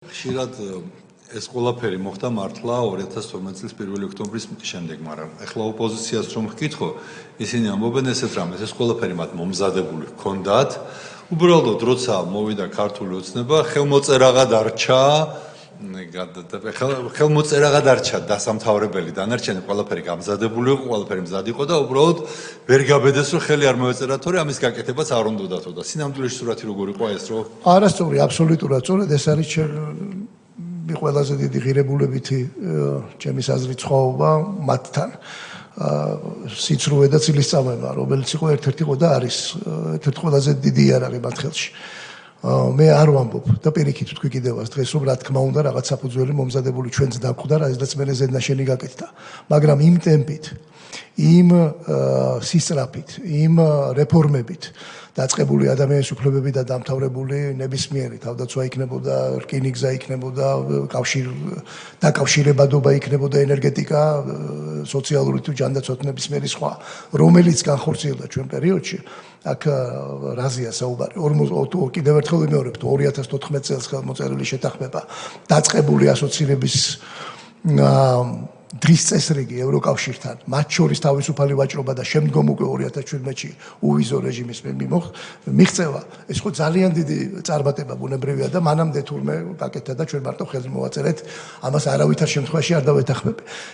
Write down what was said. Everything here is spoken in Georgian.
ხშირად ეს ყველაფერი მოხდა მართლა 2012 წლის 1 ოქტომბრის შემდეგ, მაგრამ ეხლა ოპოზიციას რომ ვკითხო, ისინი ამბობენ ესეთ რამეს, ეს ყველაფერი მათ მომზადებული ჰქონდათ. უბრალოდ როცა მოვიდა ქართული ოცნება, ხელმოწერაღად არჩა დასამთავრებელი დანარჩენი ყველაფერი გამზადებული იყო, ყველაფერი მზად იყო და უბრალოდ ვერ გაბედეს რომ ხელი არ მოეწერა, თორე ამის გაკეთებაც არ უნდათ და სინამდვილეში სურათი როგორ იყო ეს რომ არასწორი, აბსოლუტურად სწორად ეს არის ყველაზე დიდი ღირებულებითი ჩემის აზრით სხვაობა მათთან სიცრუე და ცილისწამება, რომელიც იყო ერთ-ერთი ყო და არის ერთ-ერთი ყველაზე დიდი იარაღი მათ ხელში. მე არ ვამბობ და პირიქით ვთქვი კიდევაც დღეს რომ რა თქმა უნდა რაღაც საფუძველი მომზადებული ჩვენც დაგვხდა, რაზეც მე ზედნაშენი გაკეთდა. მაგრამ იმ ტემპით, იმ სისწრაფით, იმ რეფორმებით დაწყებული ადამიანის უფლებები და დამთავრებული ნებისმიერი თავდაცვა იქნებოდა, რკინიგზა იქნებოდა, დაკავშირებადობა იქნებოდა, ენერგეტიკა, სოციალური თუ ჯანდაცვა ნებისმიერი სხვა, რომელიც განხორციელდა ჩვენ პერიოდში, აქ რაზეა საუბარი. კიდევ ერთხელ ვიმეორებ, 2014 წელს ხელმოწერილი შეთანხმება დაწყებული ასოცირების დღის წესრიგი ევროკავშირთან, მათ შორის თავისუფალი ვაჭრობა და შემდგომ უკვე 2017-ში უვიზო რეჟიმის მიღწევა, ეს ხო ძალიან დიდი წარმატება ბუნებრივია და მანამდე თურმე გაკეთდა და ჩვენ მარტო ხელს მოვაწერეთ, ამას არავითარ შემთხვევაში არ დავეთანხმები.